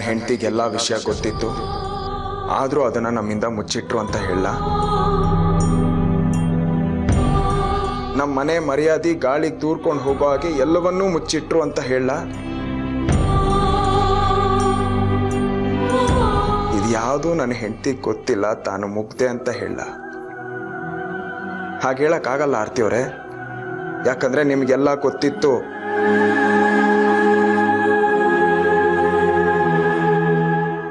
ಹೆಂಡತಿಗೆಲ್ಲ ವಿಷಯ ಗೊತ್ತಿತ್ತು, ಆದರೂ ಅದನ್ನು ನಮ್ಮಿಂದ ಮುಚ್ಚಿಟ್ರು ಅಂತ ಹೇಳ. ನಮ್ಮ ಮನೆ ಮರ್ಯಾದೆ ಗಾಳಿಗೆ ತೂರ್ಕೊಂಡು ಹೋಗೋ ಹಾಗೆ ಎಲ್ಲವನ್ನೂ ಮುಚ್ಚಿಟ್ರು ಅಂತ ಹೇಳ. ಇದು ಯಾವುದೂ ನನ್ನ ಹೆಂಡತಿಗೆ ಗೊತ್ತಿಲ್ಲ, ತಾನು ಮುಗ್ದೆ ಅಂತ ಹೇಳ. ಹಾಗೆ ಹೇಳಕ್ಕಾಗಲ್ಲ ಆರ್ತಿಯವರೇ, ಯಾಕಂದ್ರೆ ನಿಮ್ಗೆಲ್ಲ ಗೊತ್ತಿತ್ತು.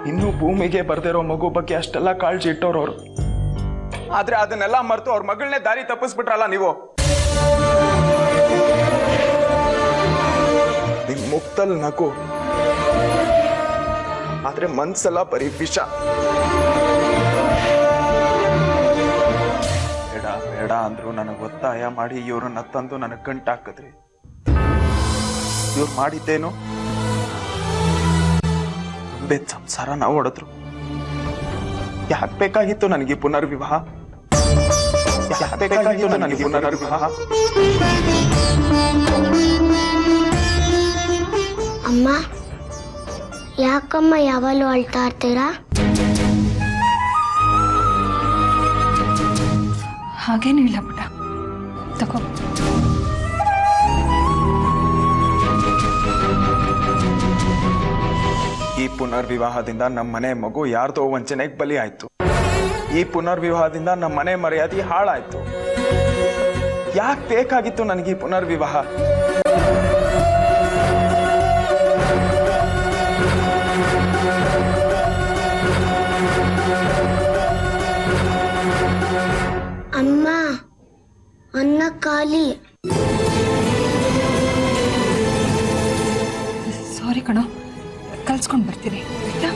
ಇನ್ನು ಭೂಮಿಗೆ ಬರ್ದಿರೋ ಮಗು ಬಗ್ಗೆ ಅಷ್ಟೆಲ್ಲ ಕಾಳಜಿ ಇಟ್ಟವ್ರು ಅವರು. ಆದ್ರೆ ಅದನ್ನೆಲ್ಲ ಮರೆತು ಅವ್ರ ಮಗಳನ್ನೇ ದಾರಿ ತಪ್ಪಿಸ್ಬಿಟ್ರಲ್ಲ ನೀವು. ನಿಮ್ ಮುಕ್ತಲ್ ನಗು, ಆದ್ರೆ ಮನ್ಸೆಲ್ಲ ಬರೀ ವಿಷ. ಬೇಡ ಬೇಡ ಅಂದ್ರು ನನಗೆ ಒತ್ತಾಯ ಮಾಡಿ ಇವ್ರನ್ನ ತಂದು ನನಗೆ ಗಂಟಾಕಿದ್ರಿ. ಇವ್ರು ಮಾಡಿದ್ದೇನು? ಬೇದ್ ಸಂಸಾರ ನಾವು ಹೊಡೆದ್ರು. ಯಾಕೆ ಬೇಕಾಗಿತ್ತು ನನಗೆ ಪುನರ್ವಿವಾಹ? ಯಾಕೆ ಬೇಕಾಗಿತ್ತು ನನಗೆ ಪುನರ್ವಿವಾಹ? ಅಮ್ಮ, ಯಾಕಮ್ಮ ಯಾವಾಗಲೂ ಅಳ್ತಾ ಇರ್ತೀರಾ? ಹಾಗೇನೂ ಇಲ್ಲ ಪುಟ್ಟ, ತಗೋ. ಈ ಪುನರ್ವಿವಾಹದಿಂದ ನಮ್ಮ ಮನೆ ಮಗು ಯಾರ್ದೋ ವಂಚನೆಗೆ ಬಲಿ ಆಯ್ತು. ಈ ಪುನರ್ವಿವಾಹದಿಂದ ನಮ್ಮ ಮನೆ ಮರ್ಯಾದೆ ಹಾಳಾಯ್ತು. ಯಾಕೆ ಬೇಕಾಗಿತ್ತು ನನಗೆ ಈ ಪುನರ್ವಿವಾಹ? ಅಮ್ಮ, ಅನ್ನ ಖಾಲಿ. ಸಾರಿ ಕಣೋ, ಕಲ್ಸ್ಕೊಂಡು ಬರ್ತೀನಿ ಆಯ್ತಾ?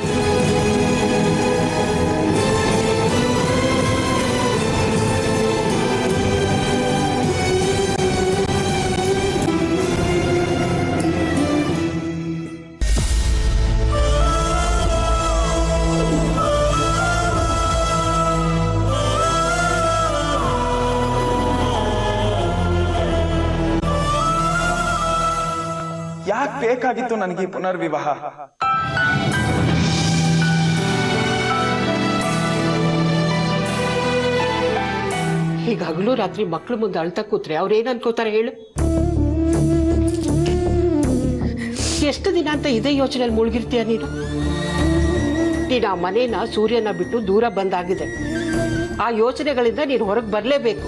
ಯಾಕೆ ಬೇಕಾಗಿತ್ತು ನನಗೆ ಈ ಪುನರ್ವಿವಾಹ? ಹೀಗಾಗಲೂ ರಾತ್ರಿ ಮಕ್ಳು ಮುಂದೆ ಅಳ್ತಾ ಕೂತ್ರೆ ಅವ್ರೇನ್ ಅನ್ಕೋತಾರೆ ಹೇಳು? ಎಷ್ಟು ದಿನ ಅಂತ ಇದೇ ಯೋಚನೆಯಲ್ಲಿ ಮುಳುಗಿರ್ತೀಯ ನೀನು? ಆ ಮನೇನ ಸೂರ್ಯನ ಬಿಟ್ಟು ದೂರ ಬಂದಾಗಿದೆ. ಆ ಯೋಚನೆಗಳಿಂದ ನೀನು ಹೊರಗೆ ಬರಲೇಬೇಕು.